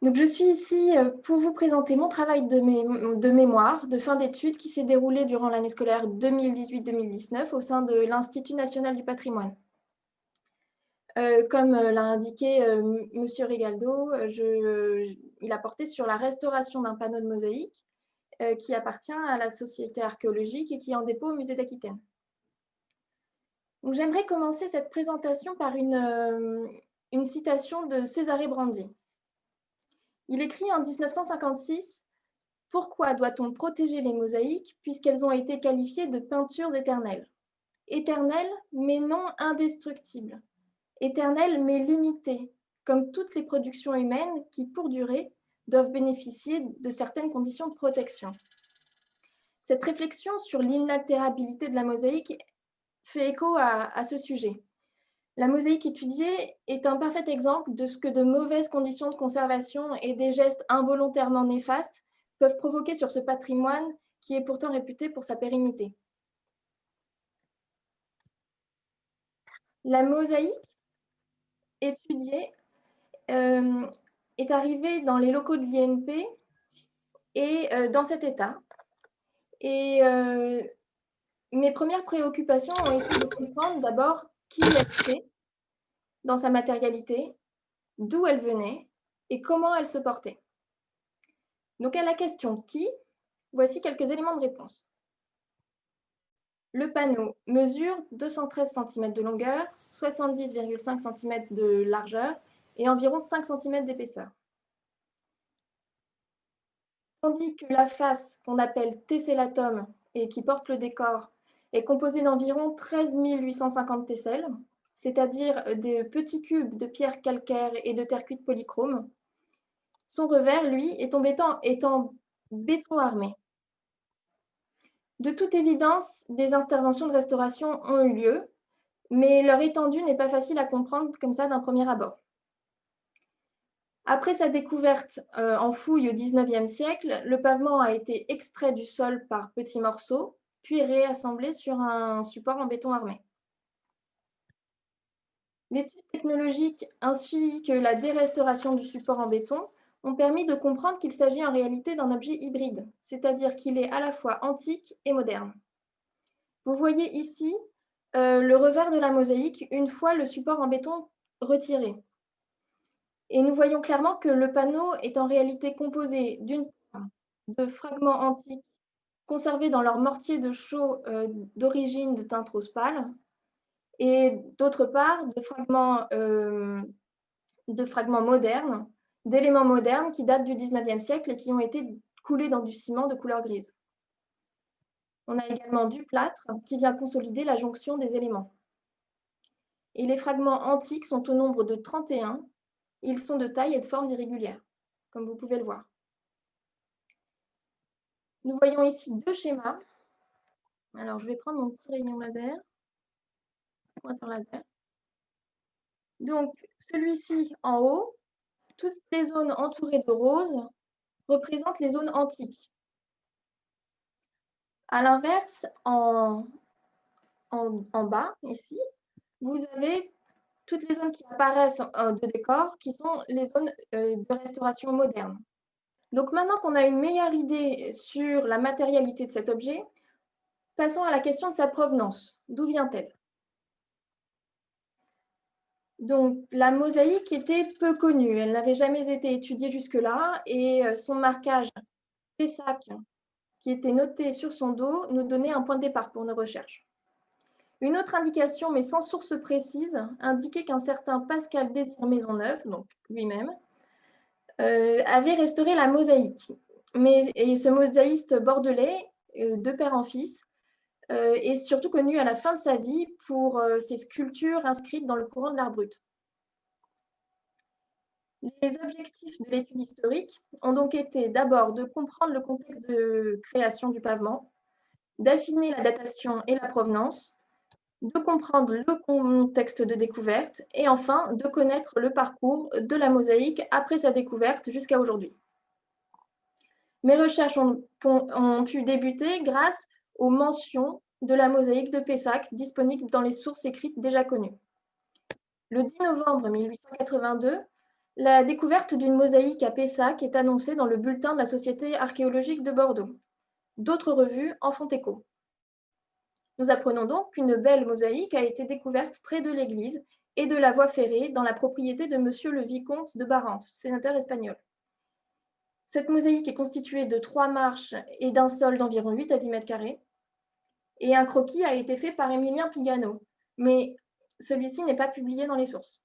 Donc, je suis ici pour vous présenter mon travail de mémoire de fin d'études qui s'est déroulé durant l'année scolaire 2018-2019 au sein de l'Institut national du patrimoine. Comme l'a indiqué Monsieur Rigaldo, il a porté sur la restauration d'un panneau de mosaïque qui appartient à la Société archéologique et qui est en dépôt au musée d'Aquitaine. Donc, j'aimerais commencer cette présentation par une citation de Cesare Brandi. Il écrit en 1956 « Pourquoi doit-on protéger les mosaïques puisqu'elles ont été qualifiées de peintures éternelles? Éternelles, mais non indestructibles. Éternelles, mais limitées, comme toutes les productions humaines qui, pour durer, doivent bénéficier de certaines conditions de protection. » Cette réflexion sur l'inaltérabilité de la mosaïque fait écho à ce sujet. La mosaïque étudiée est un parfait exemple de ce que de mauvaises conditions de conservation et des gestes involontairement néfastes peuvent provoquer sur ce patrimoine qui est pourtant réputé pour sa pérennité. La mosaïque étudiée est arrivée dans les locaux de l'INP et dans cet état. Et mes premières préoccupations ont été de comprendre d'abord qui elle était dans sa matérialité, d'où elle venait et comment elle se portait. Donc à la question « qui ?», voici quelques éléments de réponse. Le panneau mesure 213 cm de longueur, 70,5 cm de largeur et environ 5 cm d'épaisseur. Tandis que la face, qu'on appelle tessellatum et qui porte le décor, est composée d'environ 13 850 tesselles, c'est-à-dire des petits cubes de pierre calcaire et de terre cuite polychrome. Son revers, lui, est en béton armé. De toute évidence, des interventions de restauration ont eu lieu, mais leur étendue n'est pas facile à comprendre comme ça d'un premier abord. Après sa découverte en fouille au XIXe siècle, le pavement a été extrait du sol par petits morceaux, puis réassemblé sur un support en béton armé. L'étude technologique ainsi que la dérestauration du support en béton ont permis de comprendre qu'il s'agit en réalité d'un objet hybride, c'est-à-dire qu'il est à la fois antique et moderne. Vous voyez ici le revers de la mosaïque une fois le support en béton retiré. Et nous voyons clairement que le panneau est en réalité composé d'une part de fragments antiques conservés dans leur mortier de chaux d'origine de teinte rose pâle et d'autre part de fragments modernes, d'éléments modernes qui datent du XIXe siècle et qui ont été coulés dans du ciment de couleur grise. On a également du plâtre qui vient consolider la jonction des éléments. Et les fragments antiques sont au nombre de 31. Ils sont de taille et de forme irrégulières, comme vous pouvez le voir. Nous voyons ici deux schémas. Alors, je vais prendre mon petit rayon laser, pointeur laser. Donc, celui-ci en haut, toutes les zones entourées de rose représentent les zones antiques. À l'inverse, en bas, ici, vous avez toutes les zones qui apparaissent de décor, qui sont les zones de restauration moderne. Donc maintenant qu'on a une meilleure idée sur la matérialité de cet objet, passons à la question de sa provenance. D'où vient-elle? Donc la mosaïque était peu connue, elle n'avait jamais été étudiée jusque-là et son marquage Pessac, qui était noté sur son dos, nous donnait un point de départ pour nos recherches. Une autre indication, mais sans source précise, indiquait qu'un certain Pascal Désir Maisonneuve, donc lui-même, avait restauré la mosaïque. Et ce mosaïste bordelais, de père en fils, est surtout connu à la fin de sa vie pour ses sculptures inscrites dans le courant de l'art brut. Les objectifs de l'étude historique ont donc été d'abord de comprendre le contexte de création du pavement, d'affiner la datation et la provenance, de comprendre le contexte de découverte et enfin de connaître le parcours de la mosaïque après sa découverte jusqu'à aujourd'hui. Mes recherches ont pu débuter grâce aux mentions de la mosaïque de Pessac disponibles dans les sources écrites déjà connues. Le 10 novembre 1882, La découverte d'une mosaïque à Pessac est annoncée dans le bulletin de la Société archéologique de Bordeaux. D'autres revues en font écho. Nous apprenons donc qu'une belle mosaïque a été découverte près de l'église et de la voie ferrée dans la propriété de monsieur le vicomte de Barante, sénateur espagnol. Cette mosaïque est constituée de 3 marches et d'un sol d'environ 8 à 10 mètres carrés. Et un croquis a été fait par Émilien Pigano, mais celui-ci n'est pas publié dans les sources.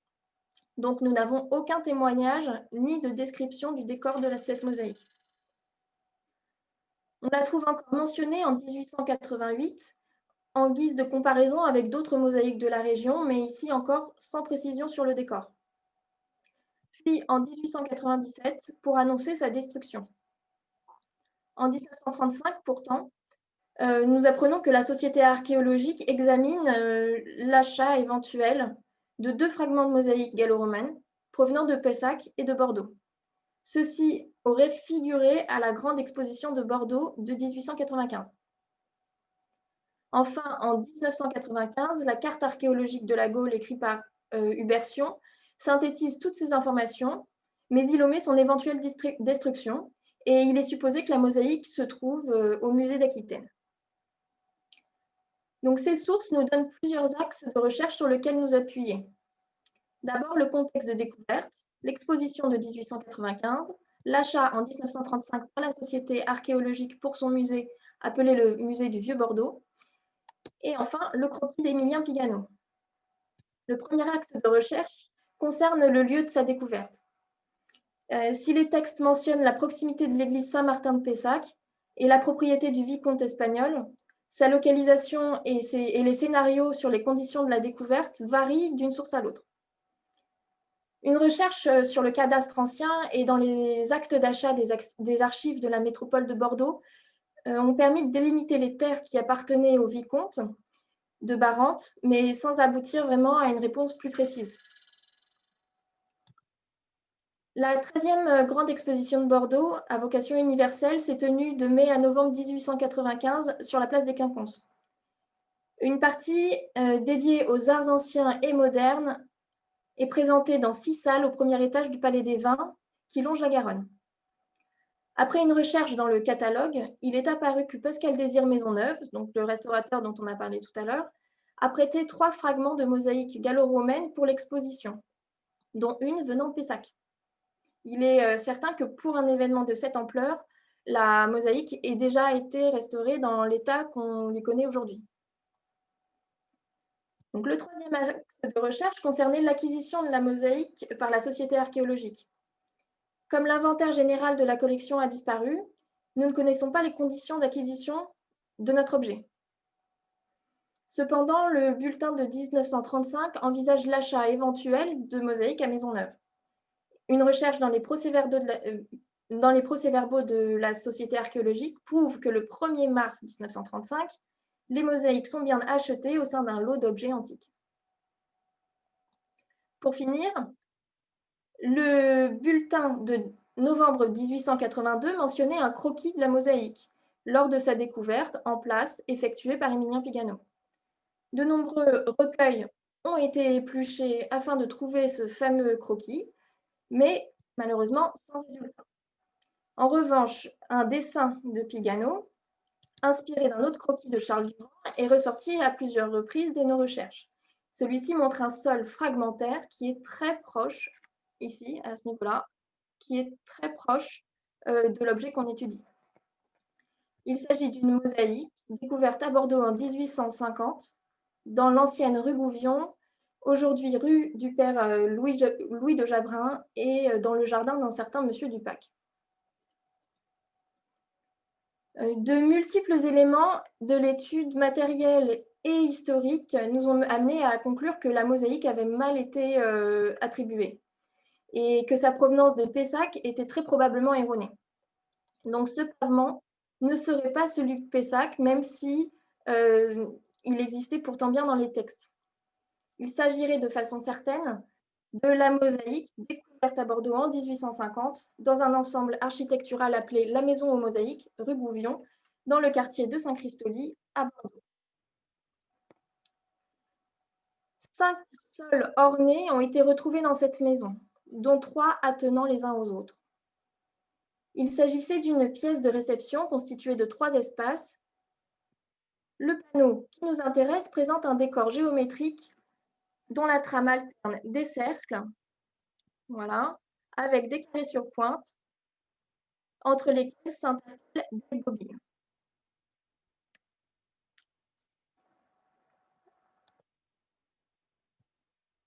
Donc nous n'avons aucun témoignage ni de description du décor de cette mosaïque. On la trouve encore mentionnée en 1888 en guise de comparaison avec d'autres mosaïques de la région, mais ici encore sans précision sur le décor. Puis en 1897 pour annoncer sa destruction. En 1935 pourtant, nous apprenons que la Société archéologique examine l'achat éventuel de 2 fragments de mosaïque gallo-romaine provenant de Pessac et de Bordeaux. Ceux-ci auraient figuré à la grande exposition de Bordeaux de 1895. Enfin, en 1995, la carte archéologique de la Gaule écrite par Hubert Sion synthétise toutes ces informations, mais il omet son éventuelle destruction et il est supposé que la mosaïque se trouve au musée d'Aquitaine. Donc ces sources nous donnent plusieurs axes de recherche sur lesquels nous appuyer. D'abord, le contexte de découverte, l'exposition de 1895, l'achat en 1935 par la Société archéologique pour son musée, appelé le musée du Vieux-Bordeaux, et enfin, le croquis d'Émilien Pigano. Le premier axe de recherche concerne le lieu de sa découverte. Si les textes mentionnent la proximité de l'église Saint-Martin de Pessac et la propriété du vicomte espagnol, sa localisation et les scénarios sur les conditions de la découverte varient d'une source à l'autre. Une recherche sur le cadastre ancien et dans les actes d'achat des archives de la métropole de Bordeaux ont permis de délimiter les terres qui appartenaient au vicomte de Barante, mais sans aboutir vraiment à une réponse plus précise. La 13e grande exposition de Bordeaux, à vocation universelle, s'est tenue de mai à novembre 1895 sur la place des Quinconces. Une partie dédiée aux arts anciens et modernes est présentée dans 6 salles au premier étage du Palais des Vins qui longe la Garonne. Après une recherche dans le catalogue, il est apparu que Pascal Désir Maisonneuve, donc le restaurateur dont on a parlé tout à l'heure, a prêté 3 fragments de mosaïque gallo-romaine pour l'exposition, dont une venant de Pessac. Il est certain que pour un événement de cette ampleur, la mosaïque ait déjà été restaurée dans l'état qu'on lui connaît aujourd'hui. Donc, le troisième axe de recherche concernait l'acquisition de la mosaïque par la Société archéologique. Comme l'inventaire général de la collection a disparu, nous ne connaissons pas les conditions d'acquisition de notre objet. Cependant, le bulletin de 1935 envisage l'achat éventuel de mosaïques à Maisonneuve. Une recherche dans les procès-verbaux de la Société archéologique prouve que le 1er mars 1935, les mosaïques sont bien achetées au sein d'un lot d'objets antiques. Pour finir, le bulletin de novembre 1882 mentionnait un croquis de la mosaïque lors de sa découverte en place effectuée par Émilien Pigano. De nombreux recueils ont été épluchés afin de trouver ce fameux croquis, mais malheureusement sans résultat. En revanche, un dessin de Pigano, inspiré d'un autre croquis de Charles Durand, est ressorti à plusieurs reprises de nos recherches. Celui-ci montre un sol fragmentaire qui est très proche, ici, à ce niveau-là, qui est très proche de l'objet qu'on étudie. Il s'agit d'une mosaïque découverte à Bordeaux en 1850, dans l'ancienne rue Gouvion, aujourd'hui rue du père Louis de Jabrin, et dans le jardin d'un certain monsieur Dupac. De multiples éléments de l'étude matérielle et historique nous ont amené à conclure que la mosaïque avait mal été attribuée et que sa provenance de Pessac était très probablement erronée. Donc ce pavement ne serait pas celui de Pessac, même si il existait pourtant bien dans les textes. Il s'agirait de façon certaine de la mosaïque découverte à Bordeaux en 1850 dans un ensemble architectural appelé la Maison aux Mosaïques, rue Gouvion, dans le quartier de Saint-Christoly à Bordeaux. 5 sols ornés ont été retrouvés dans cette maison. dont 3 attenant les uns aux autres. Il s'agissait d'une pièce de réception constituée de 3 espaces. Le panneau qui nous intéresse présente un décor géométrique dont la trame alterne des cercles, voilà, avec des carrés sur pointe, entre lesquels s'intercalent des bobines.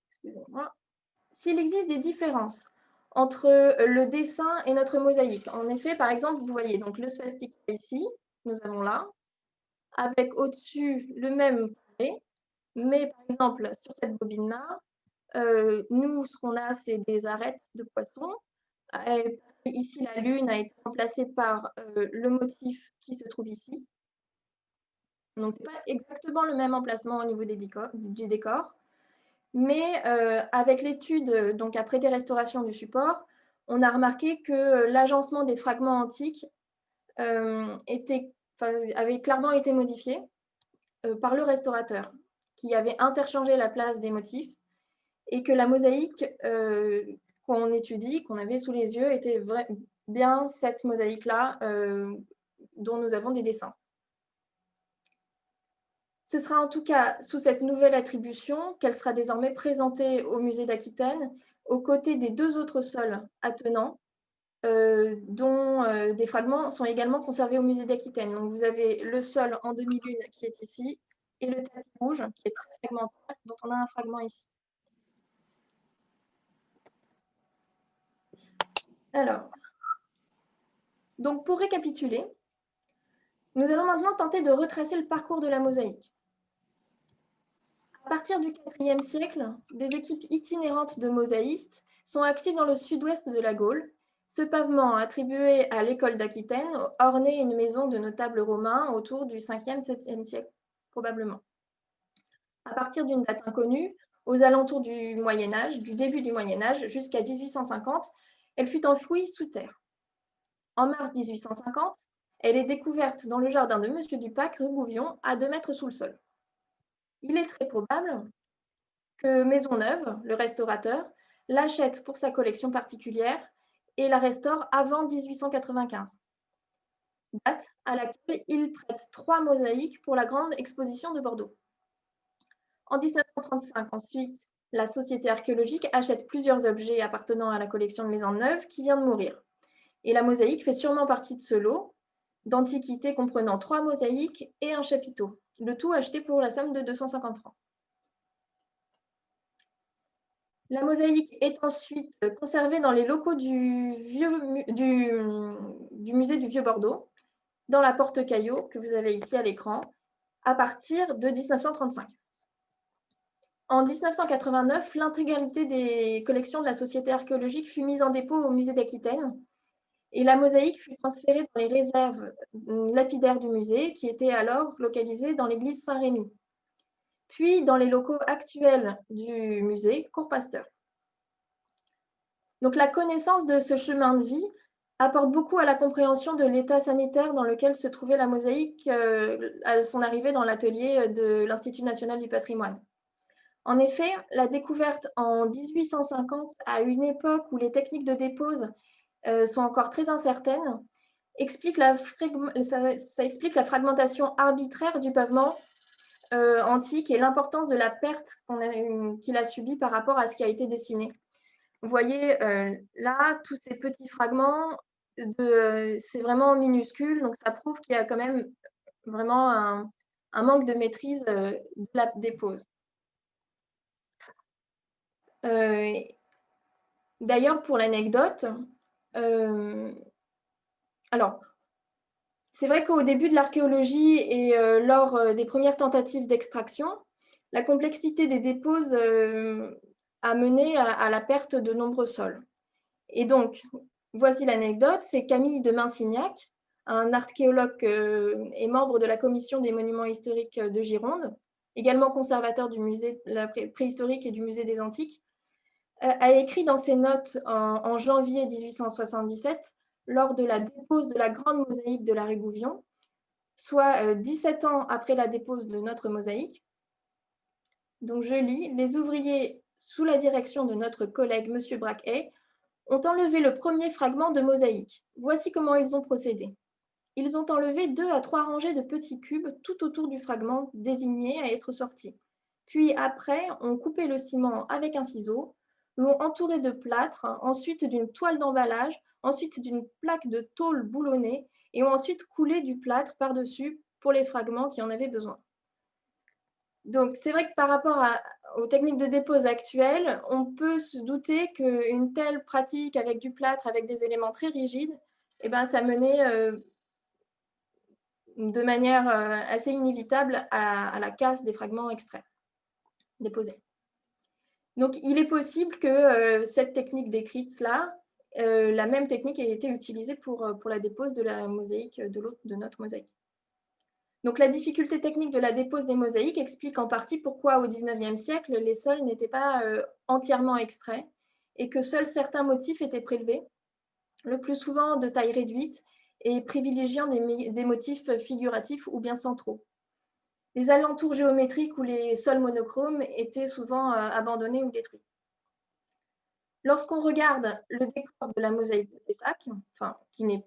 Excusez-moi. S'il existe des différences entre le dessin et notre mosaïque, en effet, par exemple, vous voyez donc le swastika ici, nous avons là, avec au-dessus le même carré, mais par exemple, sur cette bobine-là, nous, ce qu'on a, c'est des arêtes de poissons. Ici, la lune a été remplacée par le motif qui se trouve ici. Donc, ce n'est pas exactement le même emplacement au niveau du décor. Mais avec l'étude, donc après des restaurations du support, on a remarqué que l'agencement des fragments antiques avait clairement été modifié par le restaurateur, qui avait interchangé la place des motifs, et que la mosaïque qu'on étudie, qu'on avait sous les yeux, était bien cette mosaïque-là dont nous avons des dessins. Ce sera en tout cas sous cette nouvelle attribution qu'elle sera désormais présentée au musée d'Aquitaine, aux côtés des 2 autres sols attenants, dont des fragments sont également conservés au musée d'Aquitaine. Donc vous avez le sol en demi-lune qui est ici, et le tapis rouge qui est très fragmentaire, dont on a un fragment ici. Alors, donc pour récapituler, nous allons maintenant tenter de retracer le parcours de la mosaïque. À partir du IVe siècle, des équipes itinérantes de mosaïstes sont actives dans le sud-ouest de la Gaule. Ce pavement, attribué à l'école d'Aquitaine, ornait une maison de notables romains autour du 5e, 7e siècle, probablement. À partir d'une date inconnue, aux alentours du Moyen-Âge, du début du Moyen-Âge, jusqu'à 1850, elle fut enfouie sous terre. En mars 1850, elle est découverte dans le jardin de Monsieur Dupac, rue Gouvion, à 2 mètres sous le sol. Il est très probable que Maisonneuve, le restaurateur, l'achète pour sa collection particulière et la restaure avant 1895, date à laquelle il prête 3 mosaïques pour la grande exposition de Bordeaux. En 1935, ensuite, la Société archéologique achète plusieurs objets appartenant à la collection de Maisonneuve qui vient de mourir. Et la mosaïque fait sûrement partie de ce lot d'antiquités comprenant 3 mosaïques et un chapiteau, le tout acheté pour la somme de 250 francs. La mosaïque est ensuite conservée dans les locaux du musée du Vieux-Bordeaux, dans la porte Caillot, que vous avez ici à l'écran, à partir de 1935. En 1989, l'intégralité des collections de la Société archéologique fut mise en dépôt au musée d'Aquitaine, et la mosaïque fut transférée dans les réserves lapidaires du musée, qui étaient alors localisées dans l'église Saint-Rémy, puis dans les locaux actuels du musée Cours Pasteur. Donc la connaissance de ce chemin de vie apporte beaucoup à la compréhension de l'état sanitaire dans lequel se trouvait la mosaïque à son arrivée dans l'atelier de l'Institut national du patrimoine. En effet, la découverte en 1850, à une époque où les techniques de dépose sont encore très incertaines, ça explique la fragmentation arbitraire du pavement antique et l'importance de la perte qu'il a subie par rapport à ce qui a été dessiné. Vous voyez là, tous ces petits fragments, c'est vraiment minuscule, donc ça prouve qu'il y a quand même vraiment un manque de maîtrise de la dépose. D'ailleurs, pour l'anecdote, alors, c'est vrai qu'au début de l'archéologie et lors des premières tentatives d'extraction, la complexité des déposes a mené à la perte de nombreux sols. Et donc, voici l'anecdote, c'est Camille de Minsignac, un archéologue et membre de la commission des monuments historiques de Gironde, également conservateur du musée préhistorique et du musée des Antiques, a écrit dans ses notes en janvier 1877, lors de la dépose de la grande mosaïque de la rue Gouvion, soit 17 ans après la dépose de notre mosaïque. Donc je lis, les ouvriers sous la direction de notre collègue M. Braquet, ont enlevé le premier fragment de mosaïque. Voici comment ils ont procédé. Ils ont enlevé 2 à 3 rangées de petits cubes tout autour du fragment désigné à être sorti. Puis après, ont coupé le ciment avec un ciseau, l'ont entouré de plâtre, ensuite d'une toile d'emballage, ensuite d'une plaque de tôle boulonnée et ont ensuite coulé du plâtre par-dessus pour les fragments qui en avaient besoin. Donc, c'est vrai que par rapport aux techniques de dépose actuelles, on peut se douter qu'une telle pratique avec du plâtre, avec des éléments très rigides, eh ben, ça menait de manière assez inévitable à la casse des fragments extraits, déposés. Donc, il est possible que cette technique décrite-là, la même technique ait été utilisée pour la dépose de la mosaïque, de notre mosaïque. Donc, la difficulté technique de la dépose des mosaïques explique en partie pourquoi, au XIXe siècle, les sols n'étaient pas entièrement extraits et que seuls certains motifs étaient prélevés, le plus souvent de taille réduite et privilégiant des motifs figuratifs ou bien centraux. Les alentours géométriques ou les sols monochromes étaient souvent abandonnés ou détruits. Lorsqu'on regarde le décor de la mosaïque de Pessac, enfin, qui n'est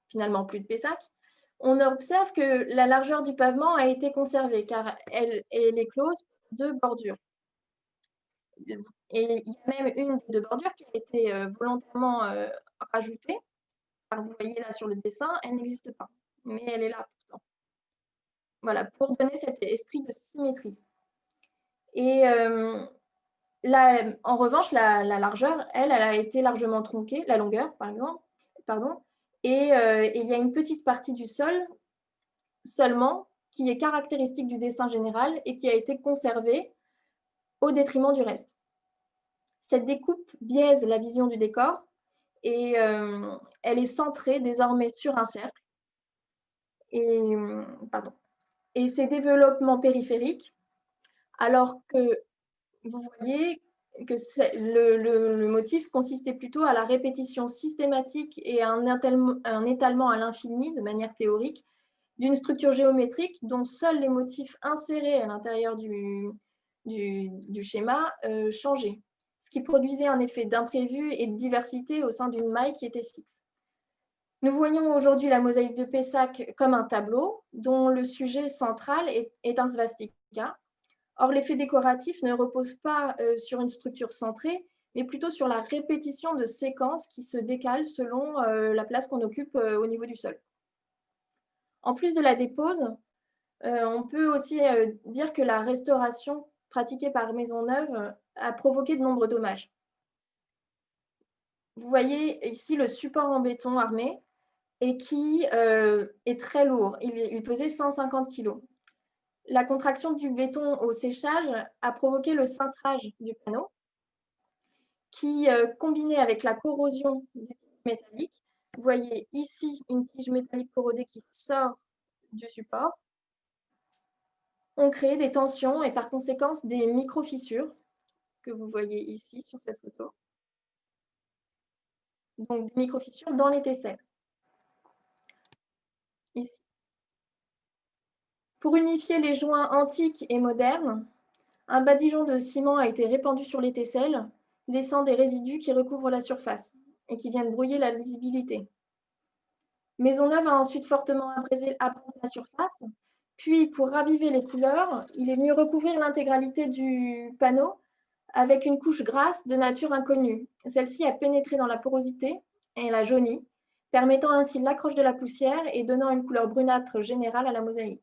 finalement plus de Pessac, on observe que la largeur du pavement a été conservée car elle est close de bordures. Et il y a même une des 2 bordures qui a été volontairement rajoutée. Car vous voyez là sur le dessin, elle n'existe pas, mais elle est là pourtant. Voilà, pour donner cet esprit de symétrie. Et là, en revanche, la largeur, elle a été largement tronquée, la longueur, par exemple, pardon, et il y a une petite partie du sol seulement qui est caractéristique du dessin général et qui a été conservée au détriment du reste. Cette découpe biaise la vision du décor et elle est centrée désormais sur un cercle. Et, et ces développements périphériques, alors que vous voyez que le motif consistait plutôt à la répétition systématique et à un étalement à l'infini, de manière théorique, d'une structure géométrique dont seuls les motifs insérés à l'intérieur du schéma changeaient, ce qui produisait un effet d'imprévu et de diversité au sein d'une maille qui était fixe. Nous voyons aujourd'hui la mosaïque de Pessac comme un tableau dont le sujet central est un svastika. Or, l'effet décoratif ne repose pas sur une structure centrée, mais plutôt sur la répétition de séquences qui se décalent selon la place qu'on occupe au niveau du sol. En plus de la dépose, on peut aussi dire que la restauration pratiquée par Maisonneuve a provoqué de nombreux dommages. Vous voyez ici le support en béton armé et qui est très lourd. Il pesait 150 kg. La contraction du béton au séchage a provoqué le cintrage du panneau qui, combiné avec la corrosion des tiges métalliques, vous voyez ici une tige métallique corrodée qui sort du support, ont créé des tensions et par conséquence des micro-fissures que vous voyez ici sur cette photo. Donc des micro-fissures dans les tesselles. Ici. Pour unifier les joints antiques et modernes, un badigeon de ciment a été répandu sur les tesselles, laissant des résidus qui recouvrent la surface et qui viennent brouiller la lisibilité. Maisonneuve a ensuite fortement abrasé la surface, puis pour raviver les couleurs, il est venu recouvrir l'intégralité du panneau avec une couche grasse de nature inconnue. Celle-ci a pénétré dans la porosité et l'a jaunie, permettant ainsi l'accroche de la poussière et donnant une couleur brunâtre générale à la mosaïque.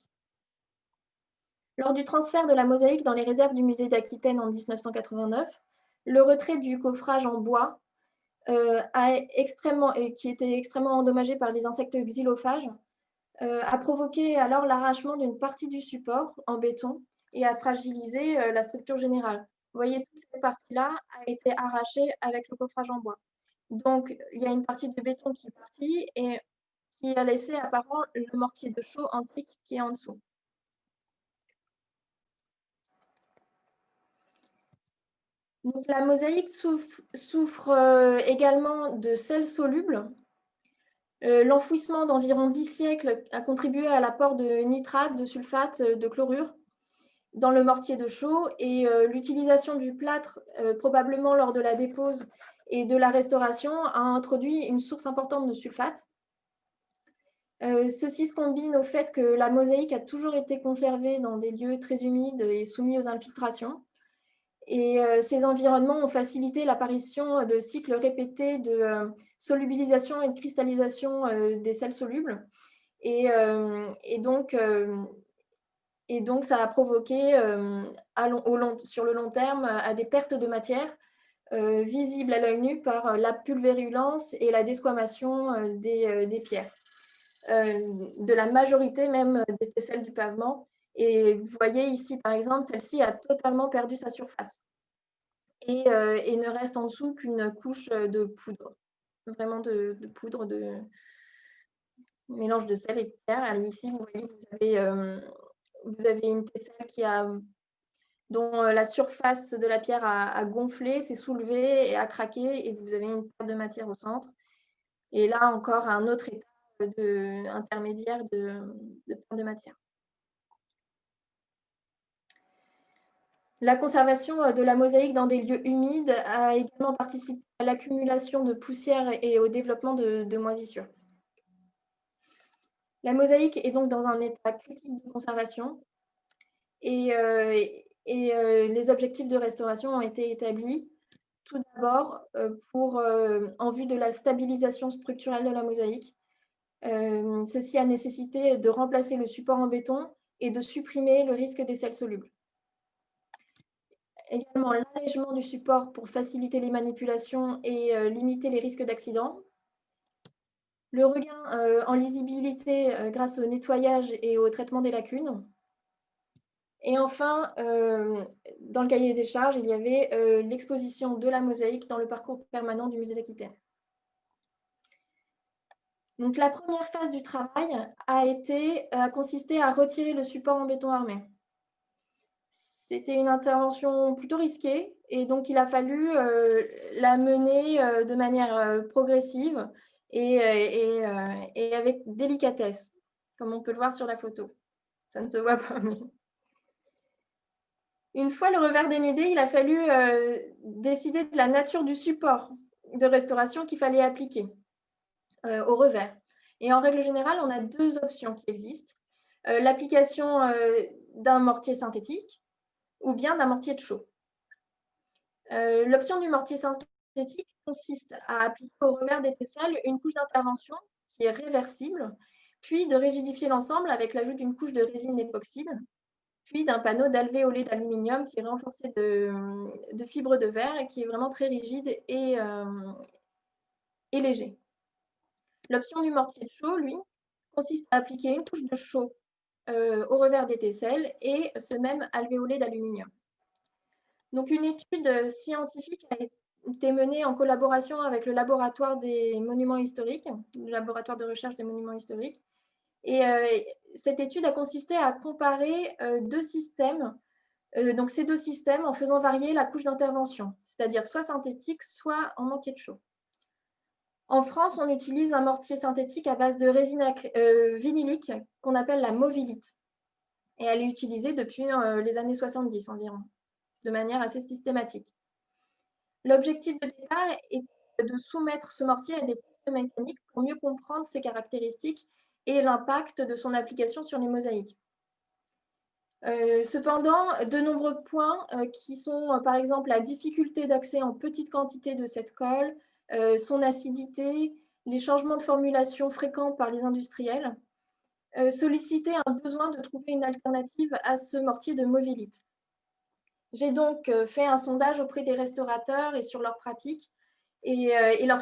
Lors du transfert de la mosaïque dans les réserves du musée d'Aquitaine en 1989, le retrait du coffrage en bois, qui était extrêmement endommagé par les insectes xylophages, a provoqué alors l'arrachement d'une partie du support en béton et a fragilisé la structure générale. Vous voyez, toute cette partie-là a été arrachée avec le coffrage en bois. Donc, il y a une partie du béton qui est partie et qui a laissé apparent le mortier de chaux antique qui est en dessous. Donc, la mosaïque souffre également de sel soluble. L'enfouissement d'environ 10 siècles a contribué à l'apport de nitrates, de sulfates, de chlorure. dans le mortier de chaux, et l'utilisation du plâtre, probablement lors de la dépose et de la restauration, a introduit une source importante de sulfate. Ceci se combine au fait que la mosaïque a toujours été conservée dans des lieux très humides et soumis aux infiltrations. Et ces environnements ont facilité l'apparition de cycles répétés de solubilisation et de cristallisation des sels solubles. Et, donc, ça a provoqué, sur le long terme, à des pertes de matière visibles à l'œil nu par la pulvérulence et la desquamation des pierres. De la majorité même des tesselles du pavement. Et vous voyez ici, par exemple, celle-ci a totalement perdu sa surface et ne reste en dessous qu'une couche de poudre, vraiment de poudre, de mélange de sel et de pierre. Et ici, vous voyez, vous avez une tesselle dont la surface de la pierre a gonflé, s'est soulevée et a craqué, et vous avez une perte de matière au centre. Et là encore, un autre état intermédiaire de perte de matière. La conservation de la mosaïque dans des lieux humides a également participé à l'accumulation de poussière et au développement de moisissures. La mosaïque est donc dans un état critique de conservation, et les objectifs de restauration ont été établis tout d'abord en vue de la stabilisation structurelle de la mosaïque. Ceci a nécessité de remplacer le support en béton et de supprimer le risque des sels solubles. Également l'allègement du support pour faciliter les manipulations et limiter les risques d'accident. Le regain en lisibilité grâce au nettoyage et au traitement des lacunes. Et enfin, dans le cahier des charges, il y avait l'exposition de la mosaïque dans le parcours permanent du musée d'Aquitaine. Donc la première phase du travail a consisté à retirer le support en béton armé. C'était une intervention plutôt risquée, et donc il a fallu la mener de manière progressive et avec délicatesse, comme on peut le voir sur la photo. Ça ne se voit pas, mais... Une fois le revers dénudé, il a fallu décider de la nature du support de restauration qu'il fallait appliquer au revers. Et en règle générale, on a deux options qui existent. L'application d'un mortier synthétique ou bien d'un mortier de chaux. L'option du mortier synthétique consiste à appliquer au revers des tesselles une couche d'intervention qui est réversible, puis de rigidifier l'ensemble avec l'ajout d'une couche de résine époxyde, puis d'un panneau d'alvéolé d'aluminium qui est renforcé de fibres de verre et qui est vraiment très rigide et léger. L'option du mortier de chaux, lui, consiste à appliquer une couche de chaux au revers des tesselles et ce même alvéolé d'aluminium. Donc, une étude scientifique a été menée en collaboration avec le laboratoire des monuments historiques, le laboratoire de recherche des monuments historiques. Et cette étude a consisté à comparer deux systèmes, donc ces deux systèmes, en faisant varier la couche d'intervention, c'est-à-dire soit synthétique, soit en mortier de chaux. En France, on utilise un mortier synthétique à base de résine vinylique qu'on appelle la movilite. Et elle est utilisée depuis les années 70 environ, de manière assez systématique. L'objectif de départ est de soumettre ce mortier à des tests mécaniques pour mieux comprendre ses caractéristiques et l'impact de son application sur les mosaïques. Cependant, de nombreux points qui sont par exemple la difficulté d'accès en petite quantité de cette colle, son acidité, les changements de formulation fréquents par les industriels, sollicitaient un besoin de trouver une alternative à ce mortier de movilite. J'ai donc fait un sondage auprès des restaurateurs et sur leurs pratiques et leurs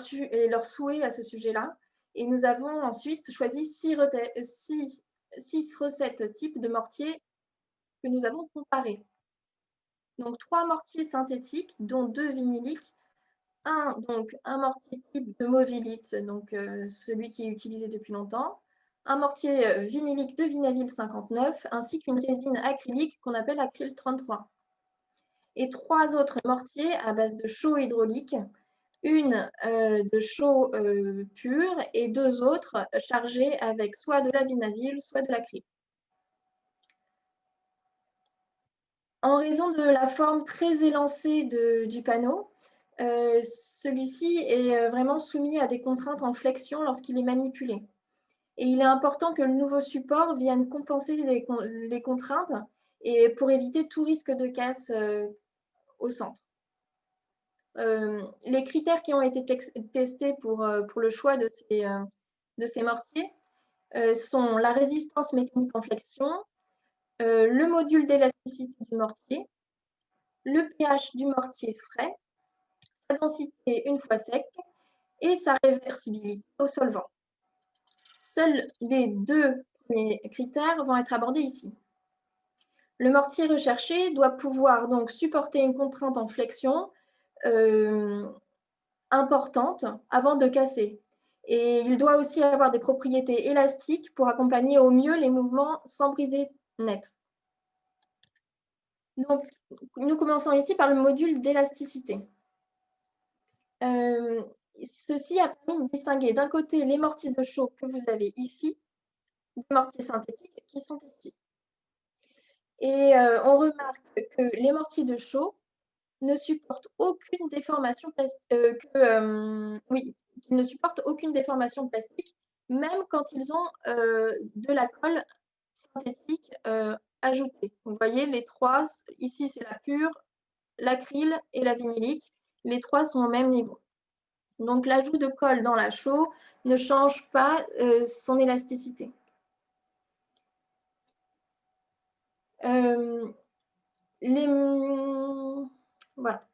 souhaits à ce sujet-là. Et nous avons ensuite choisi 6 recettes types de mortiers que nous avons comparés. Donc 3 mortiers synthétiques, dont 2 vinyliques. Donc un mortier type de movilite, donc celui qui est utilisé depuis longtemps. Un mortier vinylique de Vinaville 59, ainsi qu'une résine acrylique qu'on appelle Acryl 33. Et 3 autres mortiers à base de chaux hydraulique, une de chaux pure et 2 autres chargés avec soit de la Vinaville, soit de l'acryl. En raison de la forme très élancée du panneau, celui-ci est vraiment soumis à des contraintes en flexion lorsqu'il est manipulé. Et il est important que le nouveau support vienne compenser les contraintes et pour éviter tout risque de casse au centre. Les critères qui ont été testés pour le choix de ces mortiers sont la résistance mécanique en flexion, le module d'élasticité du mortier, le pH du mortier frais, sa densité une fois sec et sa réversibilité au solvant. Seuls les deux premiers critères vont être abordés ici. Le mortier recherché doit pouvoir donc supporter une contrainte en flexion importante avant de casser. Et il doit aussi avoir des propriétés élastiques pour accompagner au mieux les mouvements sans briser net. Donc, nous commençons ici par le module d'élasticité. Ceci a permis de distinguer d'un côté les mortiers de chaux que vous avez ici, des mortiers synthétiques qui sont ici. Et on remarque que les mortiers de chaux ne supportent aucune déformation qu'ils ne supportent aucune déformation plastique, même quand ils ont de la colle synthétique ajoutée. Vous voyez, les trois, ici c'est la pure, l'acryl et la vinylique, les trois sont au même niveau. Donc l'ajout de colle dans la chaux ne change pas son élasticité. Voilà.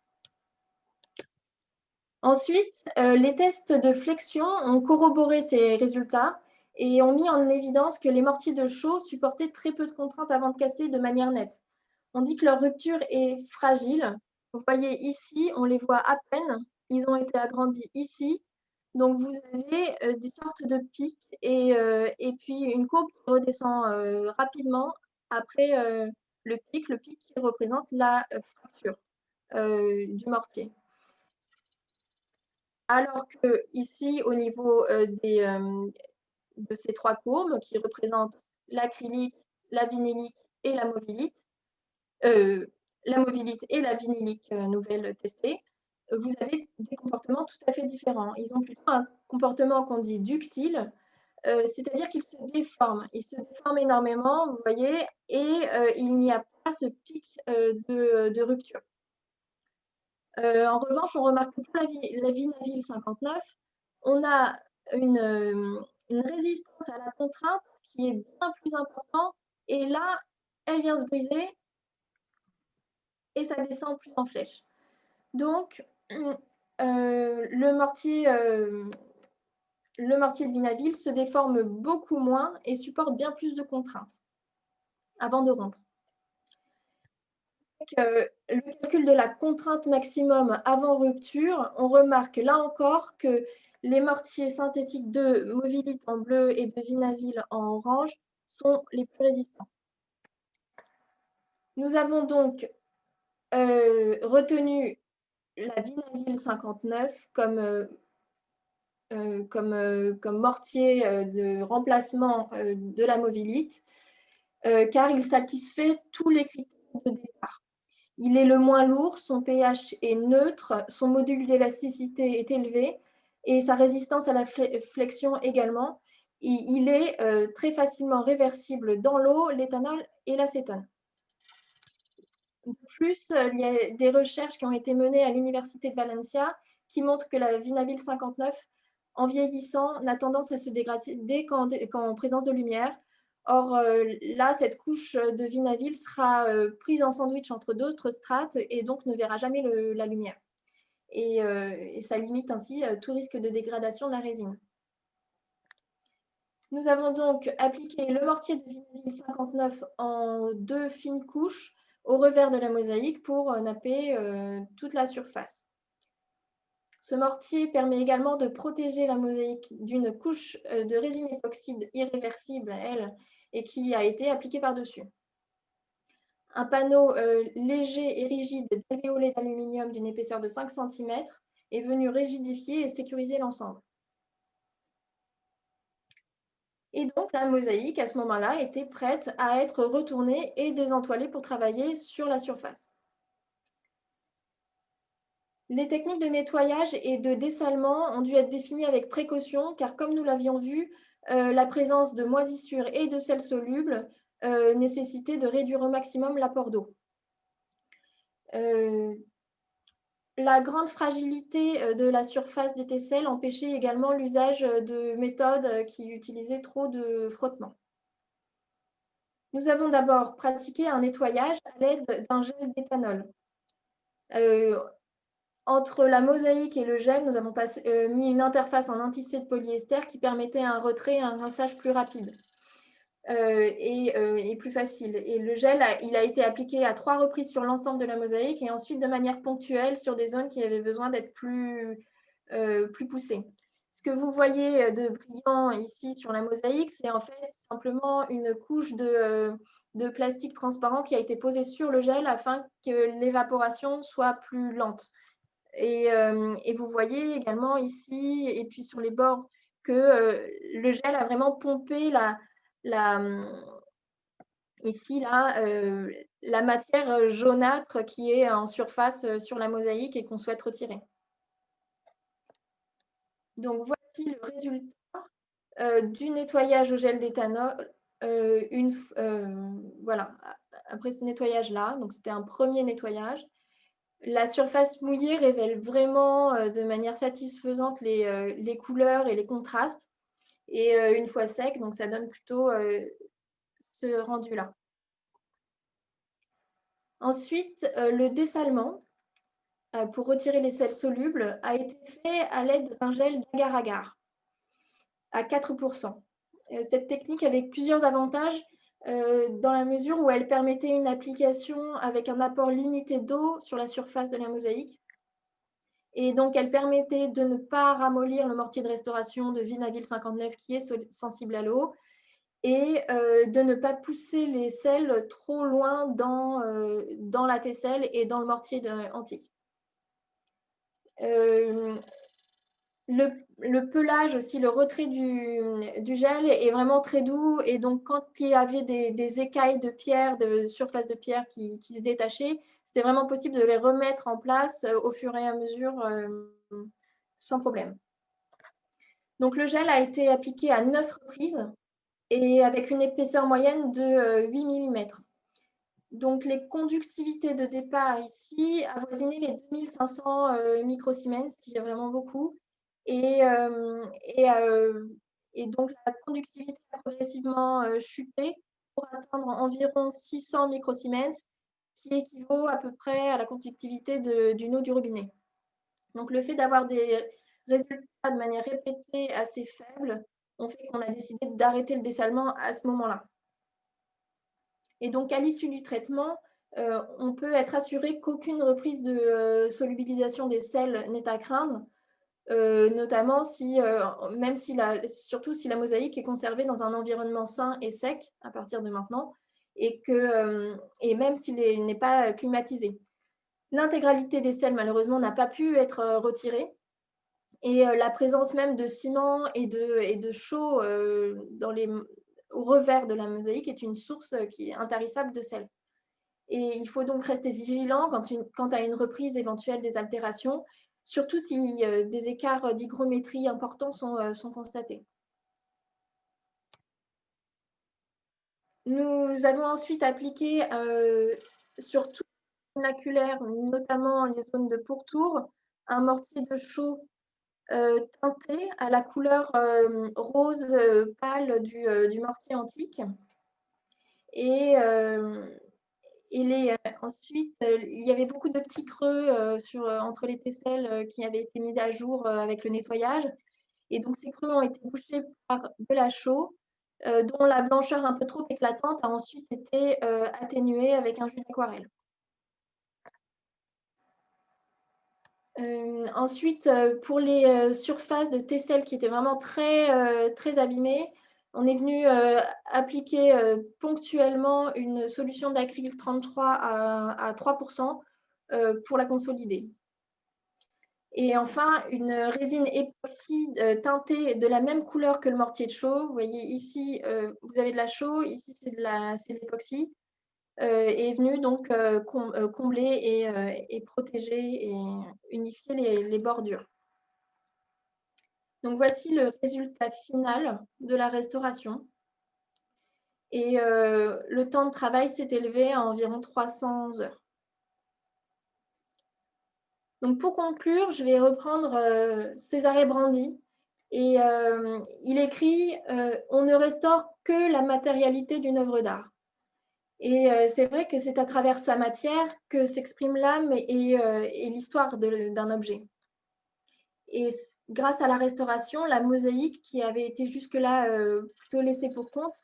Ensuite, les tests de flexion ont corroboré ces résultats et ont mis en évidence que les mortiers de chaux supportaient très peu de contraintes avant de casser de manière nette. On dit que leur rupture est fragile. Vous voyez ici, on les voit à peine. Ils ont été agrandis ici. Donc, vous avez des sortes de pics et puis une courbe qui redescend rapidement après le pic qui représente la fracture du mortier. Alors que ici, au niveau de ces trois courbes qui représentent l'acrylique, la vinylique et la movilite et la vinylique nouvelle testée, vous avez des comportements tout à fait différents. Ils ont plutôt un comportement qu'on dit ductile, c'est-à-dire qu'ils se déforment. Ils se déforment énormément, vous voyez, et il n'y a pas ce pic de rupture. En revanche, on remarque que pour la Vinavil 59, on a une résistance à la contrainte qui est bien plus importante. Et là, elle vient se briser et ça descend plus en flèche. Donc, le mortier de Vinavil se déforme beaucoup moins et supporte bien plus de contraintes avant de rompre. Le calcul de la contrainte maximum avant rupture, on remarque là encore que les mortiers synthétiques de Movilite en bleu et de Vinavil en orange sont les plus résistants. Nous avons donc retenu la Vinavil 59 comme mortier de remplacement de la Movilite, car il satisfait tous les critères de départ. Il est le moins lourd, son pH est neutre, son module d'élasticité est élevé et sa résistance à la flexion également. Il est très facilement réversible dans l'eau, l'éthanol et l'acétone. De plus, il y a des recherches qui ont été menées à l'Université de Valencia qui montrent que la Vinavil 59, en vieillissant, n'a tendance à se dégrader qu'en présence de lumière. Or, là, cette couche de Vinavil sera prise en sandwich entre d'autres strates et donc ne verra jamais la lumière. Et ça limite ainsi tout risque de dégradation de la résine. Nous avons donc appliqué le mortier de Vinavil 59 en 2 fines couches au revers de la mosaïque pour napper toute la surface. Ce mortier permet également de protéger la mosaïque d'une couche de résine époxyde irréversible, elle, et qui a été appliquée par-dessus. Un panneau léger et rigide d'alvéolés d'aluminium d'une épaisseur de 5 cm est venu rigidifier et sécuriser l'ensemble. Et donc, la mosaïque, à ce moment-là, était prête à être retournée et désentoilée pour travailler sur la surface. Les techniques de nettoyage et de dessalement ont dû être définies avec précaution, car comme nous l'avions vu, la présence de moisissures et de sel soluble nécessitait de réduire au maximum l'apport d'eau. La grande fragilité de la surface des tesselles empêchait également l'usage de méthodes qui utilisaient trop de frottement. Nous avons d'abord pratiqué un nettoyage à l'aide d'un gel d'éthanol. Entre la mosaïque et le gel, nous avons mis une interface en anti-C de polyester qui permettait un retrait et un rinçage plus rapide et plus facile. Et le gel, il a été appliqué à 3 reprises sur l'ensemble de la mosaïque et ensuite de manière ponctuelle sur des zones qui avaient besoin d'être plus poussées. Ce que vous voyez de brillant ici sur la mosaïque, c'est en fait simplement une couche de plastique transparent qui a été posée sur le gel afin que l'évaporation soit plus lente. Et vous voyez également ici et puis sur les bords que le gel a vraiment pompé ici la matière jaunâtre qui est en surface sur la mosaïque et qu'on souhaite retirer. Donc voici le résultat du nettoyage au gel d'éthanol. Voilà, après ce nettoyage-là, donc c'était un premier nettoyage. La surface mouillée révèle vraiment de manière satisfaisante les couleurs et les contrastes. Et une fois sec, donc ça donne plutôt ce rendu-là. Ensuite, le dessalement pour retirer les sels solubles a été fait à l'aide d'un gel d'agar-agar à 4%. Cette technique avait plusieurs avantages dans la mesure où elle permettait une application avec un apport limité d'eau sur la surface de la mosaïque. Et donc, elle permettait de ne pas ramollir le mortier de restauration de Vinaville 59 qui est sensible à l'eau et de ne pas pousser les sels trop loin dans la tesselle et dans le mortier antique. Le pelage aussi, le retrait du gel est vraiment très doux et donc quand il y avait des écailles de pierre, de surface de pierre qui se détachaient, c'était vraiment possible de les remettre en place au fur et à mesure sans problème. Donc le gel a été appliqué à 9 reprises et avec une épaisseur moyenne de 8 mm. Donc les conductivités de départ ici avoisinaient les 2500 microsiemens, ce qui est vraiment beaucoup. Et donc la conductivité a progressivement chuté pour atteindre environ 600 microsiemens, qui équivaut à peu près à la conductivité d'une eau du robinet. Donc le fait d'avoir des résultats de manière répétée assez faibles ont fait qu'on a décidé d'arrêter le dessalement à ce moment-là. Et donc à l'issue du traitement, on peut être assuré qu'aucune reprise de solubilisation des sels n'est à craindre, notamment surtout si la mosaïque est conservée dans un environnement sain et sec à partir de maintenant, et même s'il n'est pas climatisé. L'intégralité des sels, malheureusement, n'a pas pu être retirée. Et la présence même de ciment et de chaux au revers de la mosaïque est une source qui est intarissable de sel. Et il faut donc rester vigilant quant à une reprise éventuelle des altérations, surtout si des écarts d'hygrométrie importants sont constatés. Nous avons ensuite appliqué sur tout le vernaculaire, notamment les zones de pourtour, un mortier de chaux teinté à la couleur rose pâle du mortier antique. Et ensuite, il y avait beaucoup de petits creux entre les tesselles qui avaient été mis à jour avec le nettoyage. Et donc, ces creux ont été bouchés par de la chaux, dont la blancheur un peu trop éclatante a ensuite été atténuée avec un jus d'aquarelle. Ensuite, pour les surfaces de tesselles qui étaient vraiment très abîmées, on est venu appliquer ponctuellement une solution d'acryl 33 à 3% pour la consolider. Et enfin, une résine époxy teintée de la même couleur que le mortier de chaux. Vous voyez ici, vous avez de la chaux, ici c'est de l'époxy, est venue donc combler et protéger et unifier les bordures. Donc voici le résultat final de la restauration. Et le temps de travail s'est élevé à environ 300 heures. Donc pour conclure, je vais reprendre César Brandy. Et il écrit on ne restaure que la matérialité d'une œuvre d'art. Et c'est vrai que c'est à travers sa matière que s'exprime l'âme et l'histoire d'un objet. Et grâce à la restauration, la mosaïque, qui avait été jusque-là plutôt laissée pour compte,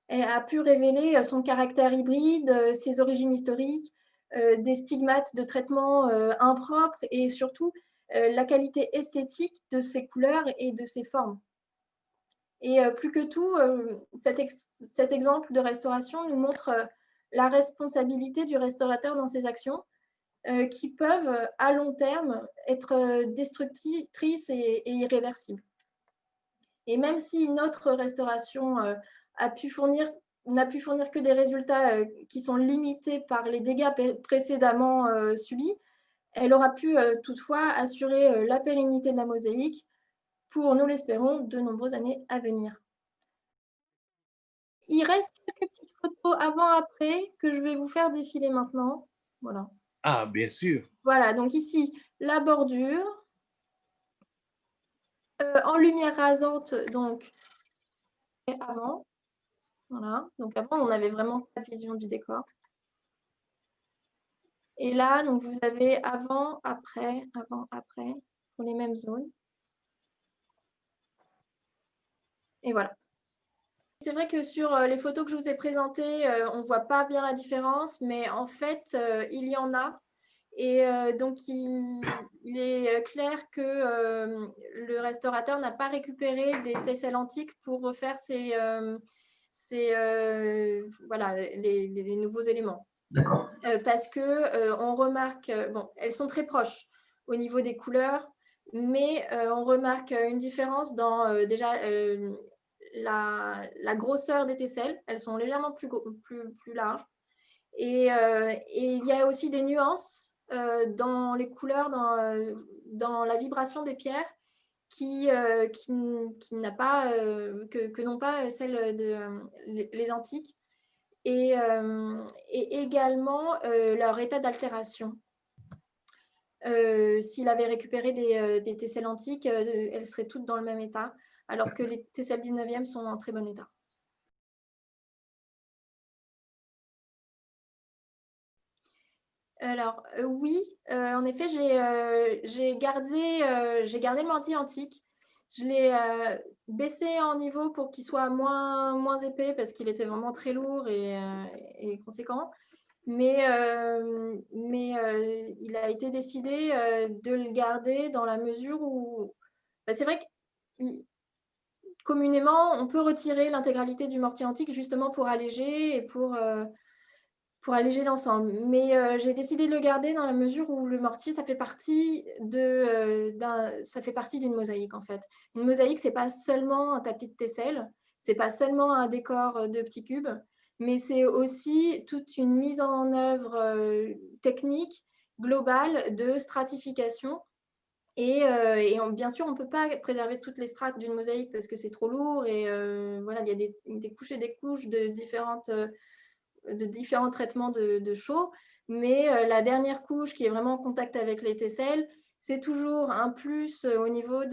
a pu révéler son caractère hybride, ses origines historiques, des stigmates de traitement impropres et surtout la qualité esthétique de ses couleurs et de ses formes. Et plus que tout, cet exemple de restauration nous montre la responsabilité du restaurateur dans ses actions qui peuvent, à long terme, être destructrices et irréversibles. Et même si notre restauration n'a pu fournir que des résultats qui sont limités par les dégâts précédemment subis, elle aura pu toutefois assurer la pérennité de la mosaïque pour, nous l'espérons, de nombreuses années à venir. Il reste quelques petites photos avant-après que je vais vous faire défiler maintenant. Voilà. Ah, bien sûr. Voilà, donc ici, la bordure. En lumière rasante, donc avant. Voilà. Donc avant, on n'avait vraiment pas de vision du décor. Et là, donc vous avez avant, après, pour les mêmes zones. Et voilà. C'est vrai que sur les photos que je vous ai présentées, on ne voit pas bien la différence, mais en fait, il y en a. Et donc, il est clair que le restaurateur n'a pas récupéré des tesselles antiques pour refaire voilà, les nouveaux éléments. D'accord. Parce que on remarque, bon, elles sont très proches au niveau des couleurs, mais on remarque une différence dans déjà la grosseur des tesselles. Elles sont légèrement plus larges. Et il y a aussi des nuances dans les couleurs, dans la vibration des pierres qui n'a pas, que n'ont pas celles les antiques. Et également leur état d'altération. S'il avait récupéré des tesselles antiques, elles seraient toutes dans le même état, alors que les tesselles 19e sont en très bon état. Alors oui, en effet, j'ai gardé le mortier antique. Je l'ai baissé en niveau pour qu'il soit moins épais parce qu'il était vraiment très lourd et conséquent. Mais il a été décidé de le garder dans la mesure où c'est vrai que communément, on peut retirer l'intégralité du mortier antique justement pour alléger et pour alléger l'ensemble. Mais j'ai décidé de le garder dans la mesure où le mortier, ça fait partie d'une mosaïque en fait. Une mosaïque, c'est pas seulement un tapis de tesselle, c'est pas seulement un décor de petits cubes, mais c'est aussi toute une mise en œuvre technique globale de stratification. Et bien sûr, on ne peut pas préserver toutes les strates d'une mosaïque parce que c'est trop lourd et voilà, il y a des couches et des couches de différents traitements de chaux. Mais la dernière couche qui est vraiment en contact avec les tesselles, c'est toujours un plus au niveau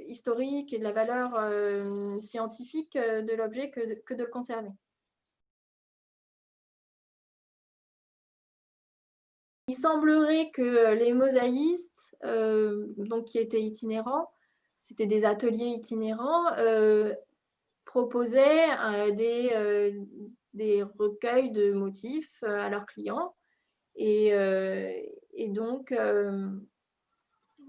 historique et de la valeur scientifique de l'objet que de le conserver. Il semblerait que les mosaïstes, donc qui étaient itinérants, c'était des ateliers itinérants, proposaient des recueils de motifs à leurs clients. Et donc,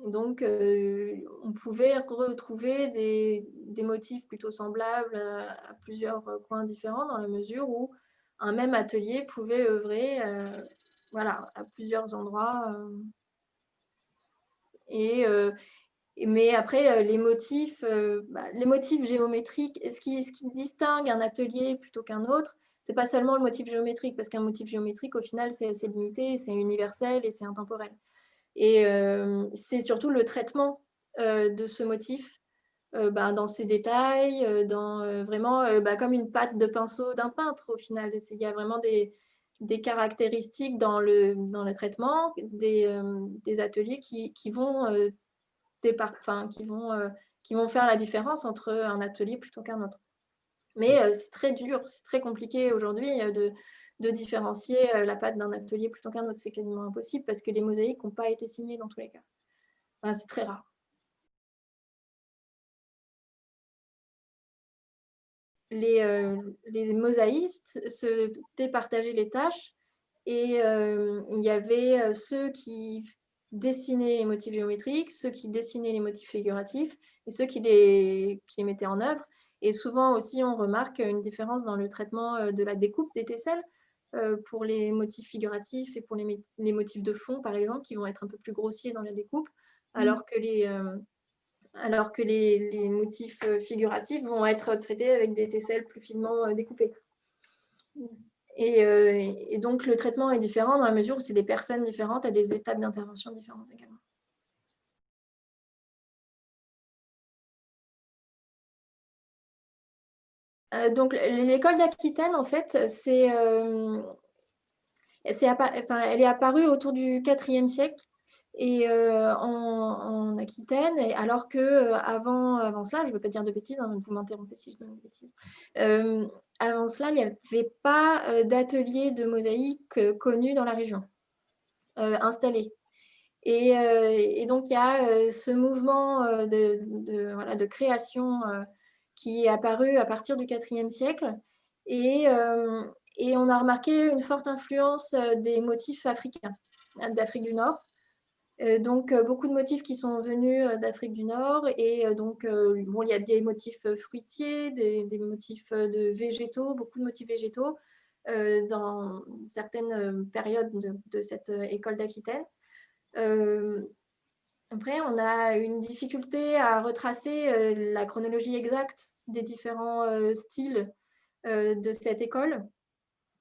on pouvait retrouver des motifs plutôt semblables à plusieurs coins différents dans la mesure où un même atelier pouvait œuvrer voilà, à plusieurs endroits Mais après, les motifs géométriques, ce qui distingue un atelier plutôt qu'un autre, c'est pas seulement le motif géométrique, parce qu'un motif géométrique, au final, c'est limité, c'est universel et c'est intemporel. Et c'est surtout le traitement de ce motif dans ses détails, vraiment comme une patte de pinceau d'un peintre, au final. Il y a vraiment des caractéristiques dans le traitement, des ateliers qui vont qui vont faire la différence entre un atelier plutôt qu'un autre. Mais c'est très dur, c'est très compliqué aujourd'hui de différencier la patte d'un atelier plutôt qu'un autre. C'est quasiment impossible parce que les mosaïques n'ont pas été signées dans tous les cas. Enfin, c'est très rare. Les mosaïstes se départageaient les tâches et il y avait ceux qui dessinaient les motifs géométriques, ceux qui dessinaient les motifs figuratifs et ceux qui les mettaient en œuvre. Et souvent aussi, on remarque une différence dans le traitement de la découpe des tesselles pour les motifs figuratifs et pour les motifs de fond, par exemple, qui vont être un peu plus grossiers dans la découpe, alors que les motifs figuratifs vont être traités avec des tesselles plus finement découpées. Et donc, le traitement est différent dans la mesure où c'est des personnes différentes à des étapes d'intervention différentes également. Donc, l'école d'Aquitaine, en fait, elle est apparue autour du IVe siècle et en Aquitaine, alors que avant cela, je ne veux pas dire de bêtises, hein, vous m'interrompez si je donne des bêtises. Avant cela, il n'y avait pas d'atelier de mosaïque connu dans la région, installé. Et donc, il y a ce mouvement de création qui est apparu à partir du IVe siècle. Et on a remarqué une forte influence des motifs africains, d'Afrique du Nord. Donc, beaucoup de motifs qui sont venus d'Afrique du Nord. Et donc, il y a des motifs fruitiers, des motifs de végétaux, beaucoup de motifs végétaux dans certaines périodes de cette école d'Aquitaine. Après, on a une difficulté à retracer la chronologie exacte des différents styles de cette école,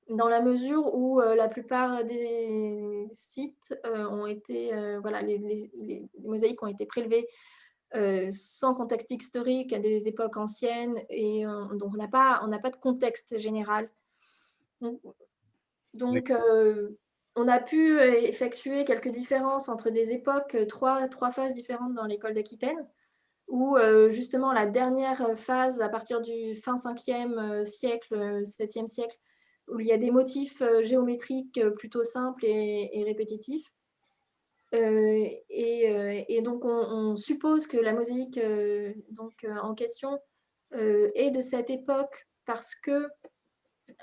dans la mesure où la plupart des sites ont été, les mosaïques ont été prélevées sans contexte historique à des époques anciennes, et donc on n'a pas de contexte général. Donc, on a pu effectuer quelques différences entre des époques, trois phases différentes dans l'école d'Aquitaine, où justement la dernière phase, à partir du fin 5e siècle, 7e siècle, où il y a des motifs géométriques plutôt simples et répétitifs. Et donc, on suppose que la mosaïque en question est de cette époque parce que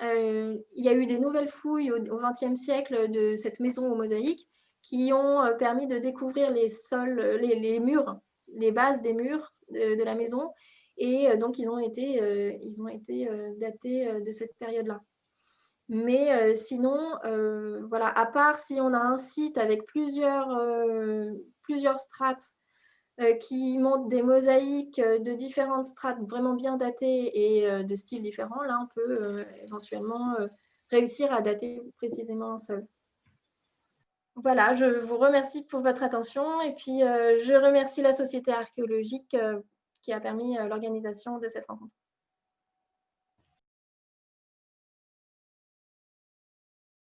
il y a eu des nouvelles fouilles au XXe siècle de cette maison aux mosaïques qui ont permis de découvrir les sols, les murs, les bases des murs de la maison. Et donc, ils ont été datés de cette période-là. Mais sinon, voilà, à part si on a un site avec plusieurs strates qui montrent des mosaïques de différentes strates vraiment bien datées et de styles différents, là, on peut éventuellement réussir à dater précisément un sol. Voilà, je vous remercie pour votre attention et puis je remercie la Société archéologique qui a permis l'organisation de cette rencontre.